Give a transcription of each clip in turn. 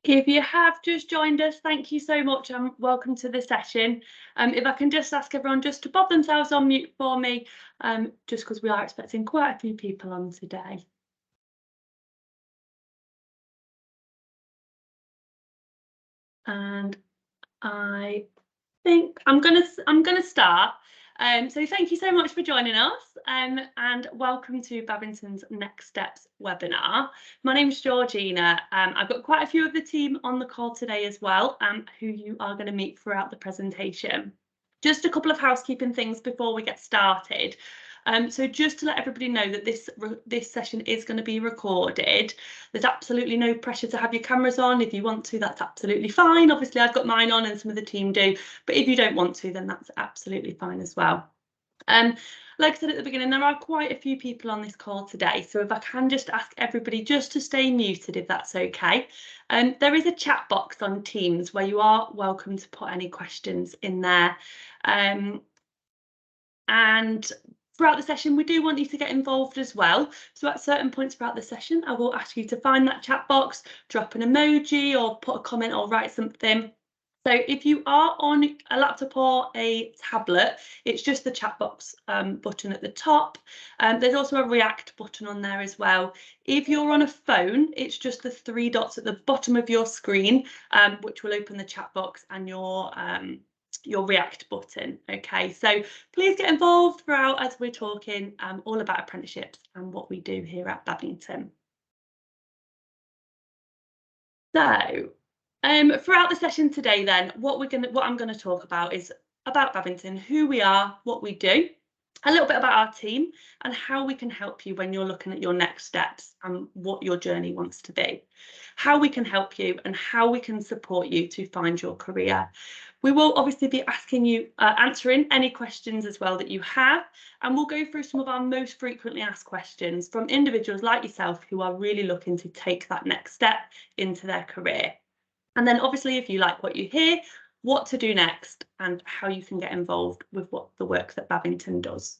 If you have just joined us, thank you so much and welcome to the session. If I can just ask everyone just to pop themselves on mute for me, just because we are expecting quite a few people on today. And I think I'm gonna start. So thank you so much for joining us, and welcome to Barrington's Next Steps webinar. My name's Georgina. I've got quite a few of the team on the call today as well, who you are going to meet throughout the presentation. Just a couple of housekeeping things before we get started. So just to let everybody know that this session is going to be recorded. There's absolutely no pressure to have your cameras on. If you want to, that's absolutely fine. Obviously, I've got mine on and some of the team do, but if you don't want to, then that's absolutely fine as well. Like I said at the beginning, there are quite a few people on this call today, so if I can just ask everybody just to stay muted if that's okay. There is a chat box on Teams where you are welcome to put any questions in there. And throughout the session, we do want you to get involved as well. So at certain points throughout the session, I will ask you to find that chat box, drop an emoji or put a comment or write something. So if you are on a laptop or a tablet, it's just the chat box button at the top. There's also a react button on there as well. If you're on a phone, it's just the 3 dots at the bottom of your screen, which will open the chat box and your react button. Okay, so please get involved throughout as we're talking all about apprenticeships and what we do here at Barrington. So throughout the session today then, what I'm going to talk about is about Barrington, who we are, what we do, a little bit about our team and how we can help you when you're looking at your next steps and what your journey wants to be, how we can help you and how we can support you to find your career. We will obviously be asking you, answering any questions as well that you have, and we'll go through some of our most frequently asked questions from individuals like yourself who are really looking to take that next step into their career. And then obviously, if you like what you hear, what to do next and how you can get involved with the work that Barrington does.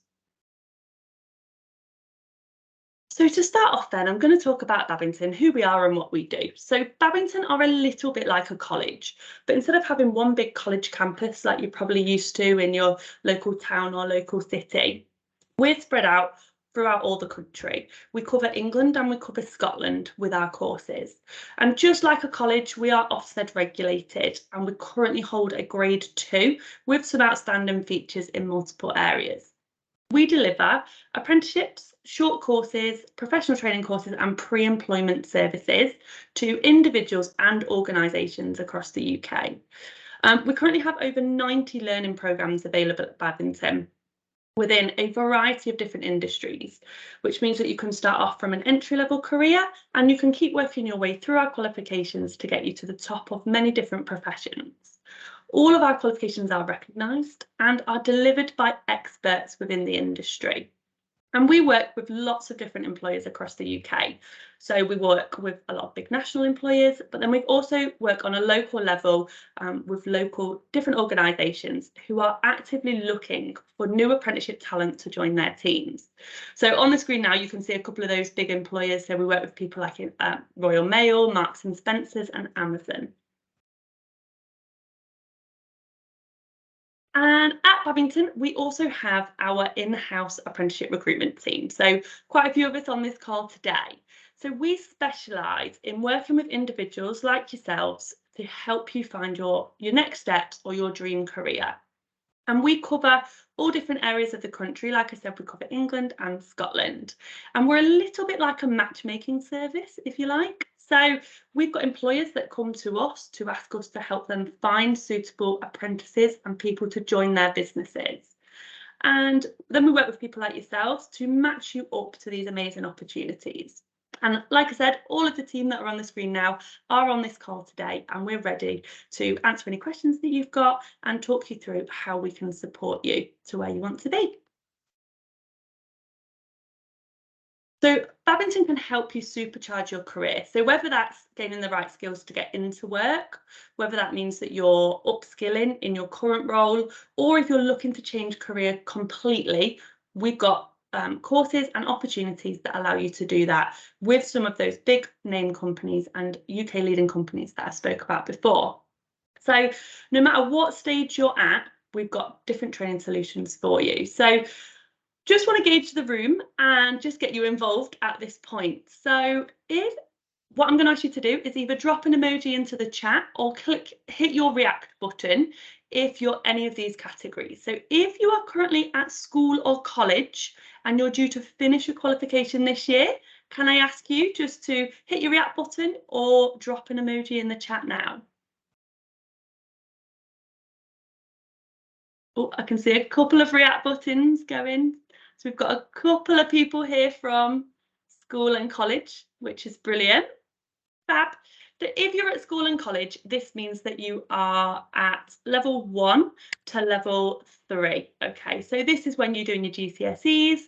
So to start off then, I'm going to talk about Barrington, who we are and what we do. So Barrington are a little bit like a college, but instead of having one big college campus like you're probably used to in your local town or local city, we're spread out throughout all the country. We cover England and we cover Scotland with our courses. And just like a college, we are Ofsted regulated and we currently hold a grade 2 with some outstanding features in multiple areas. We deliver apprenticeships, short courses, professional training courses and pre-employment services to individuals and organisations across the UK. We currently have over 90 learning programmes available at Barrington within a variety of different industries, which means that you can start off from an entry-level career and you can keep working your way through our qualifications to get you to the top of many different professions. All of our qualifications are recognised and are delivered by experts within the industry. And we work with lots of different employers across the UK. So we work with a lot of big national employers, but then we also work on a local level with local different organisations who are actively looking for new apprenticeship talent to join their teams. So on the screen now, you can see a couple of those big employers. So we work with people like Royal Mail, Marks and Spencer's and Amazon. And at Barrington, we also have our in-house apprenticeship recruitment team. So quite a few of us on this call today. So we specialise in working with individuals like yourselves to help you find your next steps or your dream career. And we cover all different areas of the country. Like I said, we cover England and Scotland. And we're a little bit like a matchmaking service, if you like. So we've got employers that come to us to ask us to help them find suitable apprentices and people to join their businesses. And then we work with people like yourselves to match you up to these amazing opportunities. And like I said, all of the team that are on the screen now are on this call today, and we're ready to answer any questions that you've got and talk you through how we can support you to where you want to be. So Barrington can help you supercharge your career. So whether that's gaining the right skills to get into work, whether that means that you're upskilling in your current role, or if you're looking to change career completely, we've got courses and opportunities that allow you to do that with some of those big name companies and UK leading companies that I spoke about before. So no matter what stage you're at, we've got different training solutions for you. So just want to gauge the room and just get you involved at this point. So what I'm going to ask you to do is either drop an emoji into the chat or hit your react button if you're any of these categories. So if you are currently at school or college and you're due to finish your qualification this year, can I ask you just to hit your react button or drop an emoji in the chat now? Oh, I can see a couple of react buttons going. So we've got a couple of people here from school and college, which is brilliant. Fab. So if you're at school and college, this means that you are at level 1 to level 3. Okay, so this is when you're doing your GCSEs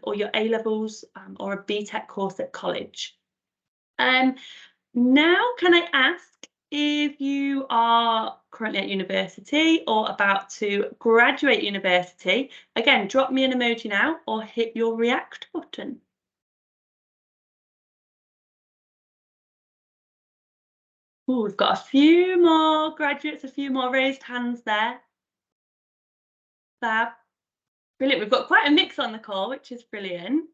or your A levels or a BTEC course at college. Now, can I ask if you are currently at university or about to graduate university? Again, drop me an emoji now or hit your react button. Ooh, we've got a few more graduates, a few more raised hands there. Fab. Brilliant. We've got quite a mix on the call, which is brilliant.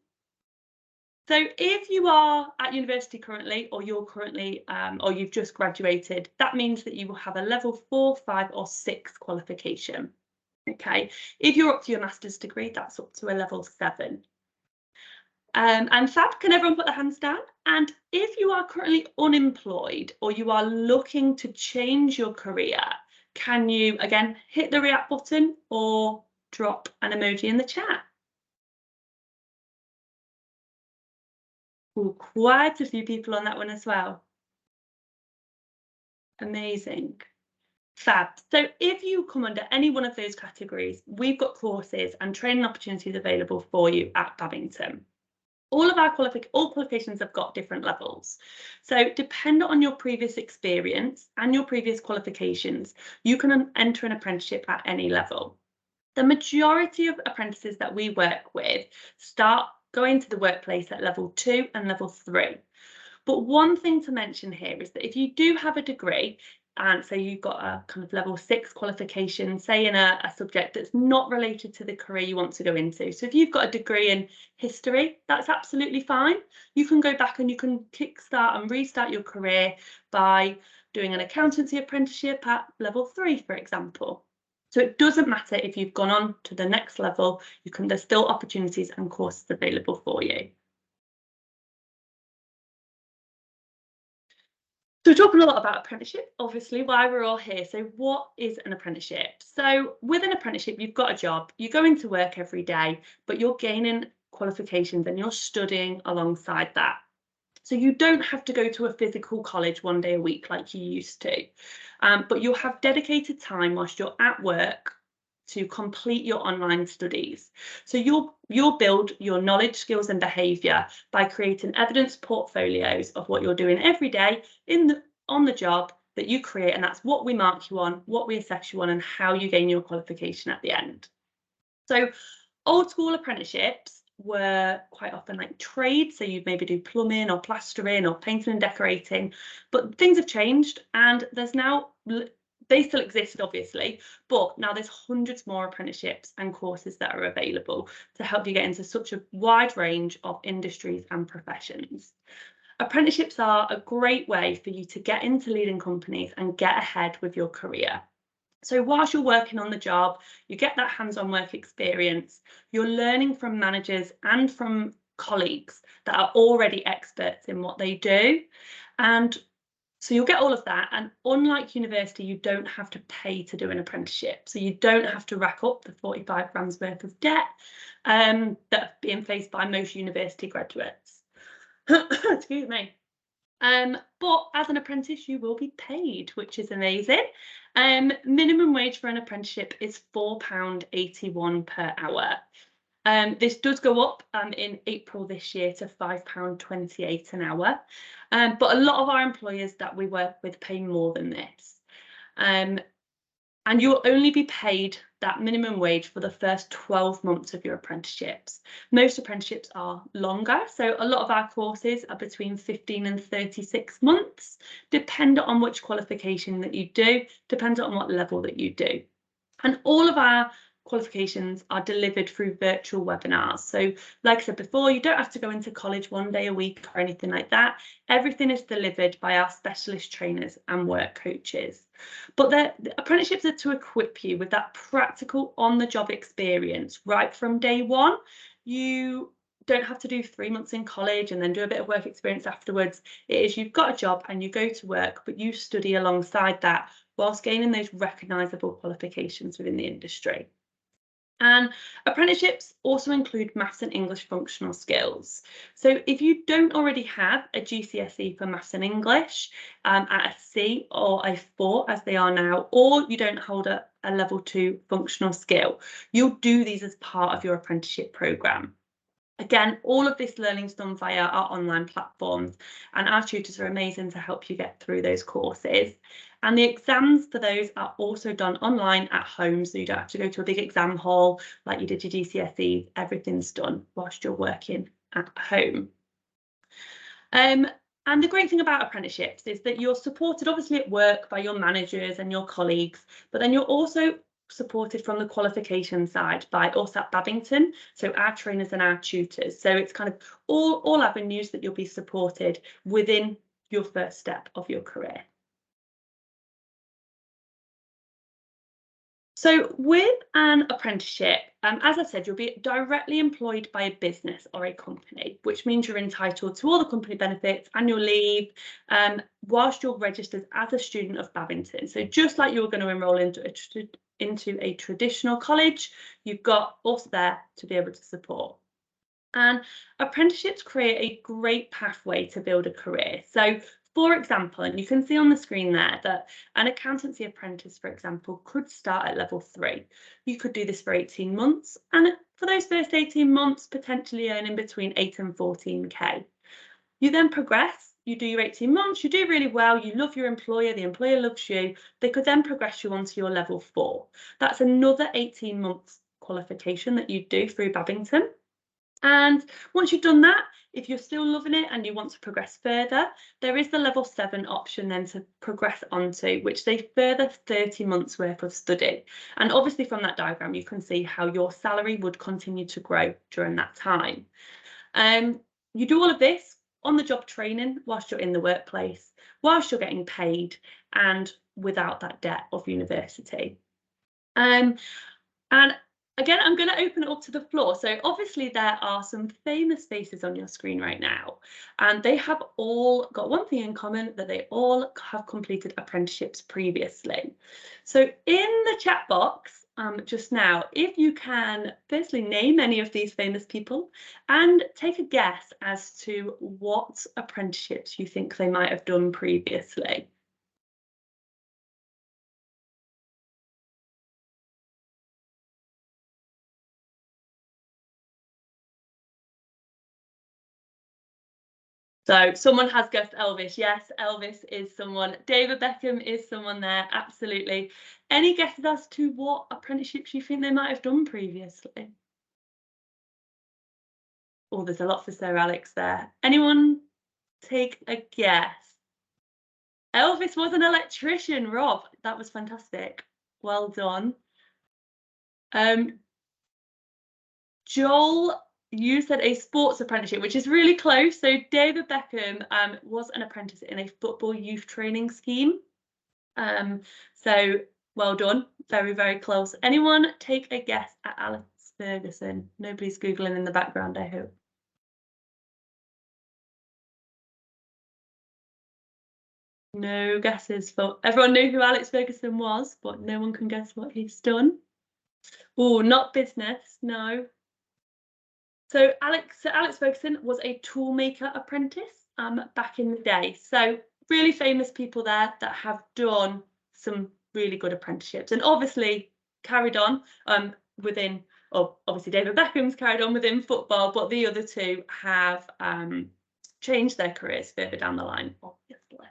So if you are at university currently, or you're currently, or you've just graduated, that means that you will have a level 4, 5, or 6 qualification. Okay. If you're up to your master's degree, that's up to a level 7. And fab, can everyone put their hands down? And if you are currently unemployed or you are looking to change your career, can you again hit the react button or drop an emoji in the chat? Ooh, quite a few people on that one as well. Amazing. Fab. So if you come under any one of those categories, we've got courses and training opportunities available for you at Barrington. All of our qualifications have got different levels. So dependent on your previous experience and your previous qualifications, you can enter an apprenticeship at any level. The majority of apprentices that we work with start going to the workplace at level 2 and level 3. But one thing to mention here is that if you do have a degree, and say you've got a kind of level 6 qualification, say in a subject that's not related to the career you want to go into. So if you've got a degree in history, that's absolutely fine. You can go back and you can kickstart and restart your career by doing an accountancy apprenticeship at level 3, for example. So it doesn't matter if you've gone on to the next level, there's still opportunities and courses available for you. So we're talking a lot about apprenticeship, obviously, why we're all here. So what is an apprenticeship? So with an apprenticeship, you've got a job, you go into work every day, but you're gaining qualifications and you're studying alongside that. So you don't have to go to a physical college one day a week like you used to, but you'll have dedicated time whilst you're at work to complete your online studies. So you'll build your knowledge, skills and behaviour by creating evidence portfolios of what you're doing every day on the job that you create, and that's what we mark you on, what we assess you on, and how you gain your qualification at the end. So old school apprenticeships were quite often like trades, so you'd maybe do plumbing or plastering or painting and decorating, but things have changed and they still exist, obviously, but now there's hundreds more apprenticeships and courses that are available to help you get into such a wide range of industries and professions. Apprenticeships are a great way for you to get into leading companies and get ahead with your career. So whilst you're working on the job, you get that hands-on work experience, you're learning from managers and from colleagues that are already experts in what they do. And so you'll get all of that, and unlike university, you don't have to pay to do an apprenticeship. So you don't have to rack up the 45 grand's worth of debt that are being faced by most university graduates. Excuse me. But as an apprentice, you will be paid, which is amazing. Minimum wage for an apprenticeship is £4.81 per hour. This does go up in April this year to £5.28 an hour. But a lot of our employers that we work with pay more than this. And you'll only be paid that minimum wage for the first 12 months of your apprenticeships. Most apprenticeships are longer, so a lot of our courses are between 15 and 36 months, dependent on which qualification that you do, dependent on what level that you do. And all of our qualifications are delivered through virtual webinars. So like I said before, you don't have to go into college one day a week or anything like that. Everything is delivered by our specialist trainers and work coaches. But the apprenticeships are to equip you with that practical on-the-job experience right from day one. You don't have to do 3 months in college and then do a bit of work experience afterwards. It is you've got a job and you go to work, but you study alongside that whilst gaining those recognisable qualifications within the industry. And apprenticeships also include maths and English functional skills. So if you don't already have a GCSE for maths and English at a C or a 4 as they are now, or you don't hold a level 2 functional skill, you'll do these as part of your apprenticeship programme. Again, all of this learning is done via our online platforms, and our tutors are amazing to help you get through those courses. And the exams for those are also done online at home, so you don't have to go to a big exam hall like you did your GCSEs. Everything's done whilst you're working at home. And the great thing about apprenticeships is that you're supported obviously at work by your managers and your colleagues, but then you're also supported from the qualification side by us at Barrington, so our trainers and our tutors. So it's kind of all avenues that you'll be supported within your first step of your career. So with an apprenticeship, as I said, you'll be directly employed by a business or a company, which means you're entitled to all the company benefits, annual leave, whilst you're registered as a student of Barrington. So just like you're going to enrol into a traditional college, you've got us there to be able to support. And apprenticeships create a great pathway to build a career. So for example, and you can see on the screen there that an accountancy apprentice, for example, could start at level 3. You could do this for 18 months, and for those first 18 months, potentially earning between 8 and 14k. You then progress, you do your 18 months, you do really well, you love your employer, the employer loves you, they could then progress you onto your level 4. That's another 18 months qualification that you do through Barrington. And once you've done that, if you're still loving it and you want to progress further, there is the level 7 option then to progress onto, which is a further 30 months worth of study. And obviously from that diagram, you can see how your salary would continue to grow during that time. You do all of this on the job training whilst you're in the workplace, whilst you're getting paid, and without that debt of university. And again, I'm going to open it up to the floor. So obviously there are some famous faces on your screen right now, and they have all got one thing in common, that they all have completed apprenticeships previously. So in the chat box just now, if you can firstly name any of these famous people and take a guess as to what apprenticeships you think they might have done previously. So someone has guessed Elvis. Yes, Elvis is someone. David Beckham is someone there, absolutely. Any guesses as to what apprenticeships you think they might have done previously? Oh, there's a lot for Sir Alex there. Anyone take a guess? Elvis was an electrician, Rob. That was fantastic. Well done. Joel, you said a sports apprenticeship, which is really close. So David Beckham was an apprentice in a football youth training scheme. So well done, very, very close. Anyone take a guess at Alex Ferguson? Nobody's Googling in the background, I hope. No guesses for everyone knew who Alex Ferguson was, but no one can guess what he's done. Oh, not business, no. So Alex Ferguson was a toolmaker apprentice back in the day. So really famous people there that have done some really good apprenticeships, and obviously carried on within, or obviously David Beckham's carried on within football, but the other two have changed their careers further down the line, obviously.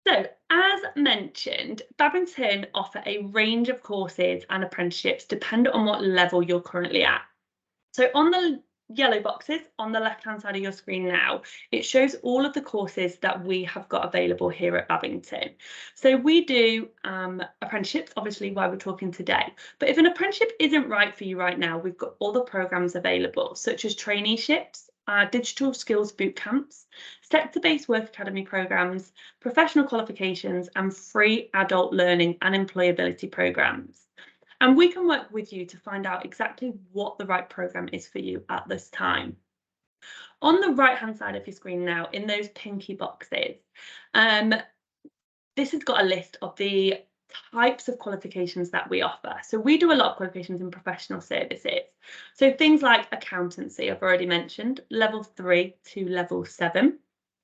So as mentioned, Barrington offer a range of courses and apprenticeships dependent on what level you're currently at. So on the yellow boxes on the left-hand side of your screen now, it shows all of the courses that we have got available here at Barrington. So we do apprenticeships, obviously why we're talking today. But if an apprenticeship isn't right for you right now, we've got all the programmes available, such as traineeships, digital skills boot camps, sector-based work academy programmes, professional qualifications, and free adult learning and employability programmes. And we can work with you to find out exactly what the right programme is for you at this time. On the right-hand side of your screen now, in those pinky boxes, this has got a list of the types of qualifications that we offer. So we do a lot of qualifications in professional services. So things like accountancy, I've already mentioned, level 3 to level 7.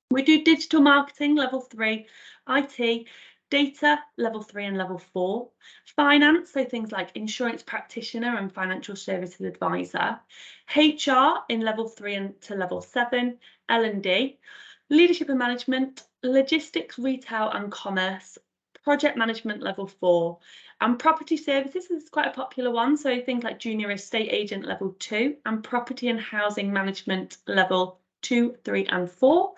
We do digital marketing, level 3, IT, data, level 3 and level 4, finance, so things like insurance practitioner and financial services advisor, HR in level 3 and to level 7, L&D, leadership and management, logistics, retail and commerce, project management level 4, and property services is quite a popular one, so things like junior estate agent level 2 and property and housing management level 2, 3 and 4.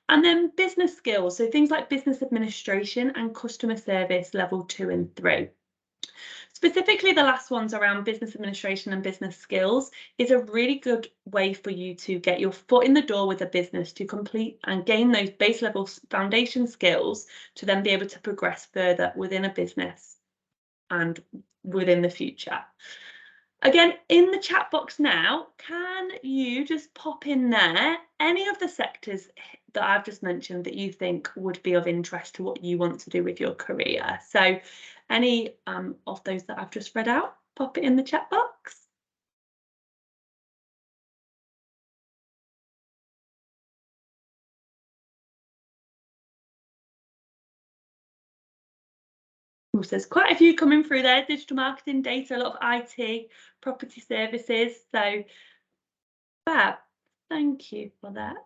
And then business skills, so things like business administration and customer service level 2 and 3. Specifically, the last ones around business administration and business skills is a really good way for you to get your foot in the door with a business to complete and gain those base level foundation skills to then be able to progress further within a business and within the future. Again, in the chat box now, can you just pop in there any of the sectors that I've just mentioned that you think would be of interest to what you want to do with your career? So any of those that I've just read out, pop it in the chat box. There's quite a few coming through there: digital marketing, data, a lot of IT, property services. So fab, thank you for that.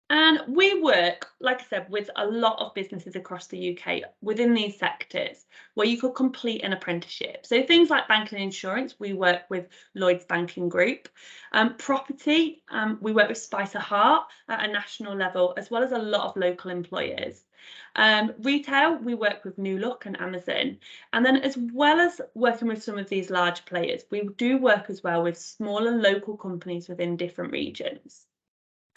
And we work, like I said, with a lot of businesses across the UK within these sectors where you could complete an apprenticeship. So things like banking and insurance, we work with Lloyds Banking Group. Property, we work with Spicer Hart at a national level, as well as a lot of local employers. Retail, we work with New Look and Amazon. And then as well as working with some of these large players, we do work as well with smaller local companies within different regions.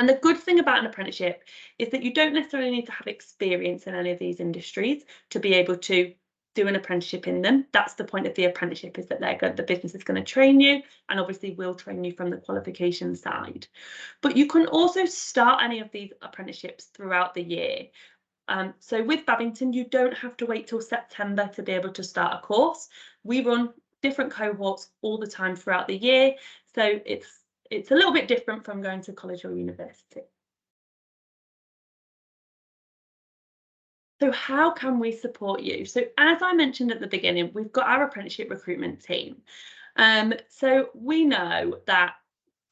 And the good thing about an apprenticeship is that you don't necessarily need to have experience in any of these industries to be able to do an apprenticeship in them. That's the point of the apprenticeship, is that the business is going to train you, and obviously will train you from the qualification side. But you can also start any of these apprenticeships throughout the year. So with Barrington, you don't have to wait till September to be able to start a course. We run different cohorts all the time throughout the year, so it's a little bit different from going to college or university. So how can we support you? So as I mentioned at the beginning, we've got our apprenticeship recruitment team. So we know that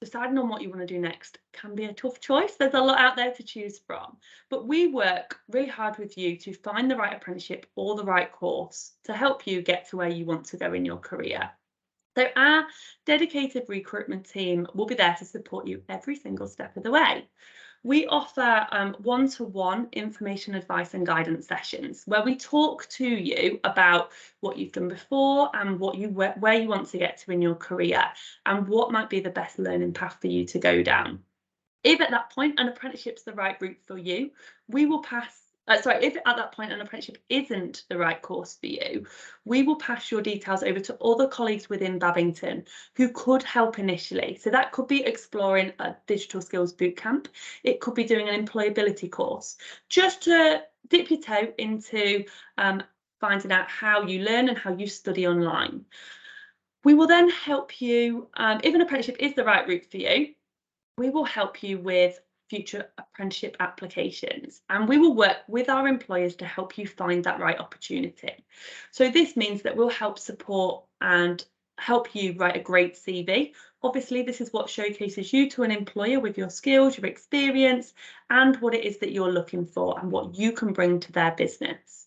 deciding on what you want to do next can be a tough choice. There's a lot out there to choose from, but we work really hard with you to find the right apprenticeship or the right course to help you get to where you want to go in your career. So our dedicated recruitment team will be there to support you every single step of the way. We offer one-to-one information, advice and guidance sessions where we talk to you about what you've done before and where you want to get to in your career and what might be the best learning path for you to go down. If at that point an apprenticeship's the right route for you, we will pass. If at that point an apprenticeship isn't the right course for you, we will pass your details over to other colleagues within Barrington who could help initially. So that could be exploring a digital skills bootcamp. It could be doing an employability course, just to dip your toe into finding out how you learn and how you study online. We will then help you, if an apprenticeship is the right route for you, we will help you with future apprenticeship applications, and we will work with our employers to help you find that right opportunity. So this means that we'll help support and help you write a great CV. Obviously, this is what showcases you to an employer with your skills, your experience, and what it is that you're looking for and what you can bring to their business.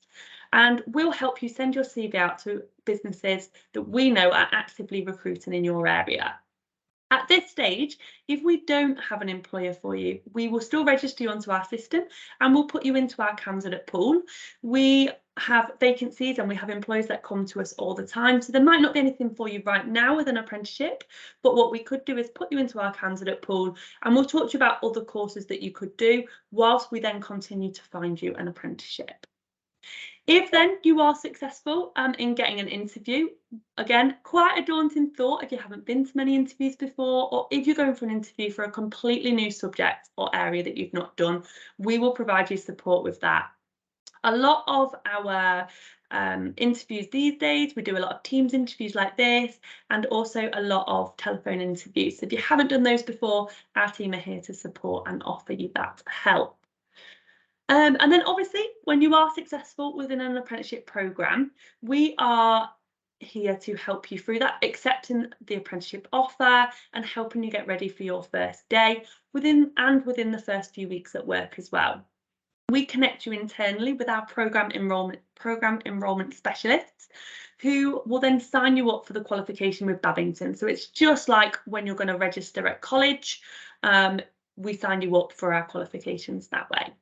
And we'll help you send your CV out to businesses that we know are actively recruiting in your area. At this stage, if we don't have an employer for you, we will still register you onto our system and we'll put you into our candidate pool. We have vacancies and we have employers that come to us all the time. So there might not be anything for you right now with an apprenticeship, but what we could do is put you into our candidate pool and we'll talk to you about other courses that you could do whilst we then continue to find you an apprenticeship. If then you are successful in getting an interview, again, quite a daunting thought if you haven't been to many interviews before, or if you're going for an interview for a completely new subject or area that you've not done, we will provide you support with that. A lot of our interviews these days, we do a lot of Teams interviews like this, and also a lot of telephone interviews. So if you haven't done those before, our team are here to support and offer you that help. And then obviously, when you are successful within an apprenticeship programme, we are here to help you through that, accepting the apprenticeship offer and helping you get ready for your first day within the first few weeks at work as well. We connect you internally with our program enrolment specialists who will then sign you up for the qualification with Barrington. So it's just like when you're going to register at college, we sign you up for our qualifications that way.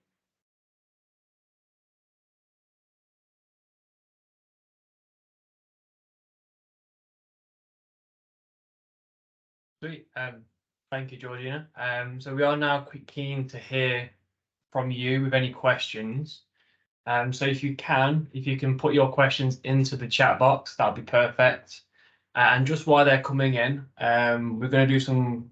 Sweet. Thank you, Georgina. So we are now keen to hear from you with any questions. So if you can put your questions into the chat box, that would be perfect. And just while they're coming in, we're going to do some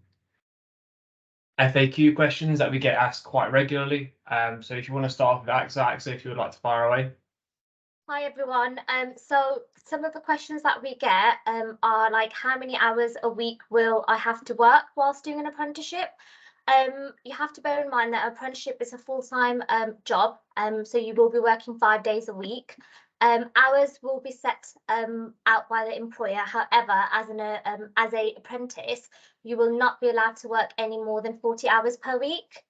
FAQ questions that we get asked quite regularly. So if you want to start with AXA, if you would like to fire away. Hi everyone. So some of the questions that we get are like, how many hours a week will I have to work whilst doing an apprenticeship? You have to bear in mind that apprenticeship is a full-time job, so you will be working 5 days a week. Hours will be set out by the employer. However, as an apprentice, you will not be allowed to work any more than 40 hours per week.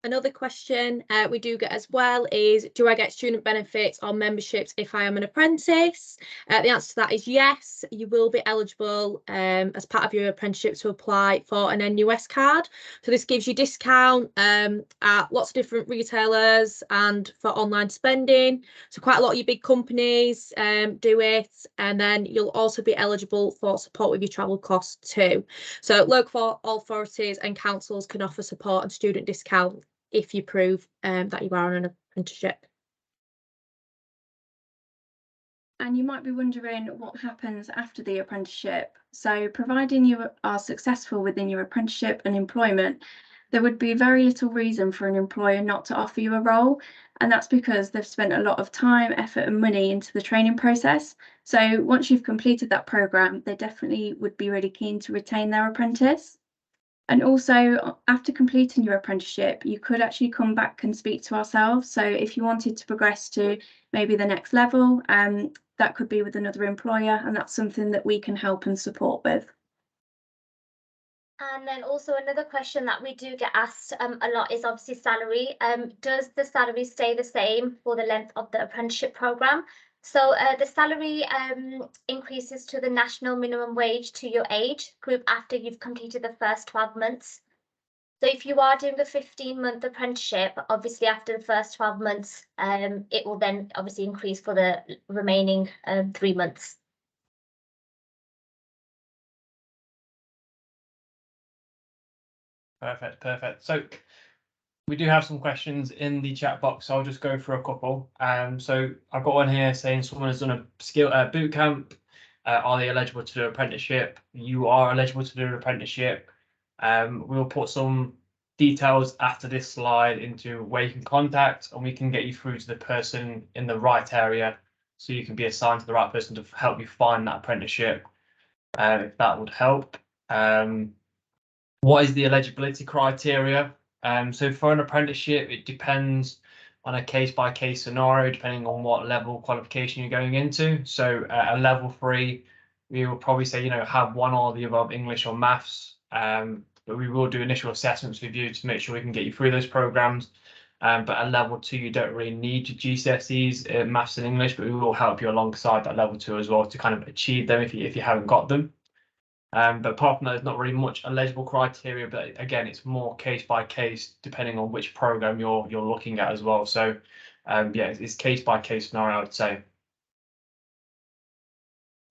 Another question we do get as well is, do I get student benefits or memberships if I am an apprentice? The answer to that is yes, you will be eligible as part of your apprenticeship to apply for an NUS card. So this gives you discount at lots of different retailers and for online spending. So quite a lot of your big companies do it, and then you'll also be eligible for support with your travel costs too. So local authorities and councils can offer support and student discount if you prove that you are on an apprenticeship. And you might be wondering what happens after the apprenticeship. So providing you are successful within your apprenticeship and employment, there would be very little reason for an employer not to offer you a role. And that's because they've spent a lot of time, effort and money into the training process. So once you've completed that programme, they definitely would be really keen to retain their apprentice. And also, after completing your apprenticeship, you could actually come back and speak to ourselves. So if you wanted to progress to maybe the next level, that could be with another employer, and that's something that we can help and support with. And then also another question that we do get asked a lot is obviously salary. Does the salary stay the same for the length of the apprenticeship programme? So the salary increases to the national minimum wage to your age group after you've completed the first 12 months. So if you are doing a 15-month apprenticeship, obviously after the first 12 months, it will then obviously increase for the remaining 3 months. Perfect. So we do have some questions in the chat box, so I'll just go through a couple. So I've got one here saying someone has done a boot camp. Are they eligible to do an apprenticeship? You are eligible to do an apprenticeship. We'll put some details after this slide into where you can contact, and we can get you through to the person in the right area, so you can be assigned to the right person to help you find that apprenticeship, if that would help. What is the eligibility criteria? So for an apprenticeship, it depends on a case-by-case scenario, depending on what level qualification you're going into. So a level 3, we will probably say, you know, have one or the other of English or maths, but we will do initial assessments with you to make sure we can get you through those programs. But at level 2, you don't really need your GCSEs, maths and English, but we will help you alongside that level 2 as well to kind of achieve them if you haven't got them. But apart from that, there's not really much eligible criteria, but again, it's more case by case depending on which program you're looking at as well. So yeah, it's case by case scenario, I would say.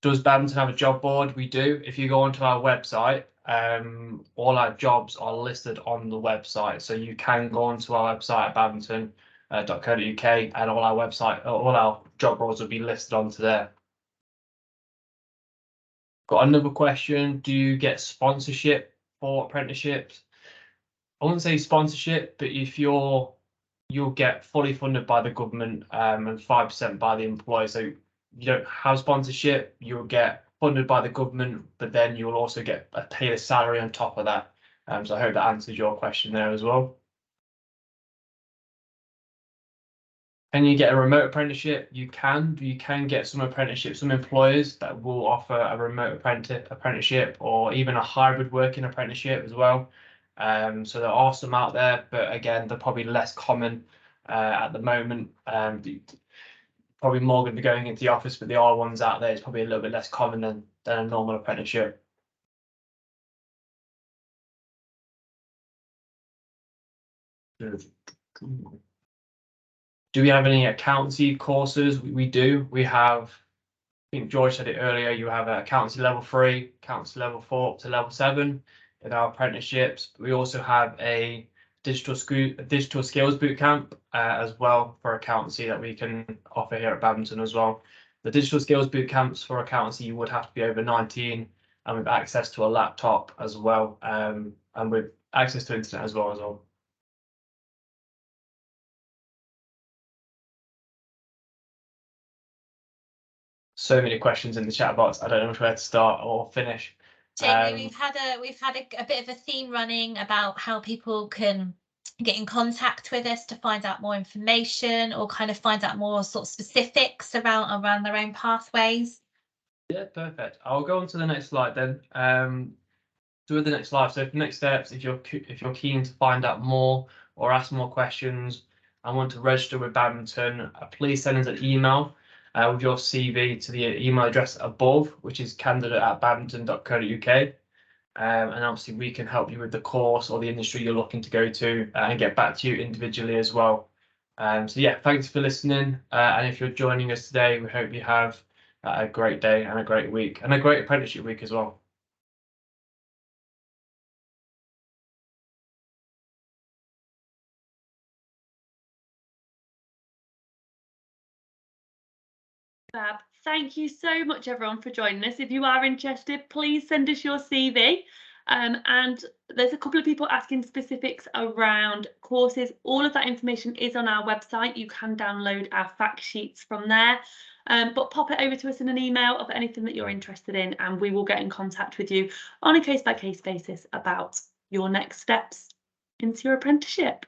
Does Barrington have a job board? We do. If you go onto our website, all our jobs are listed on the website. So you can go onto our website at barrington.co.uk and all our job boards will be listed onto there. Got another question. Do you get sponsorship for apprenticeships? I wouldn't say sponsorship, but if you'll get fully funded by the government and 5% by the employer. So you don't have sponsorship, you'll get funded by the government, but then you'll also get paid a salary on top of that. So I hope that answers your question there as well. Can you get a remote apprenticeship? You can get some apprenticeships, some employers that will offer a remote apprenticeship or even a hybrid working apprenticeship as well. So there are some out there, but again, they're probably less common at the moment. Probably more going to be going into the office, but the are ones out there. It's probably a little bit less common than a normal apprenticeship. Do we have any accountancy courses? We do. We have, I think George said it earlier, you have accountancy level 3, accountancy level 4 up to level 7 in our apprenticeships. We also have a digital skills bootcamp as well for accountancy that we can offer here at Barrington as well. The digital skills bootcamps for accountancy, you would have to be over 19 and with access to a laptop as well, and with access to internet as well. So many questions in the chat box. I don't know where to start or finish. Jamie, we've had a bit of a theme running about how people can get in contact with us to find out more information or kind of find out more sort of specifics around their own pathways. Yeah, perfect. I'll go on to the next slide then. So with the next slide, so for next steps, if you're keen to find out more or ask more questions and want to register with Barrington, please send us an email with your CV to the email address above, which is candidate@barrington.co.uk. And obviously we can help you with the course or the industry you're looking to go to and get back to you individually as well. So yeah, thanks for listening. And if you're joining us today, we hope you have a great day and a great week and a great apprenticeship week as well. Fab. Thank you so much, everyone, for joining us. If you are interested, please send us your CV. And there's a couple of people asking specifics around courses. All of that information is on our website. You can download our fact sheets from there. But pop it over to us in an email of anything that you're interested in, and we will get in contact with you on a case-by-case basis about your next steps into your apprenticeship.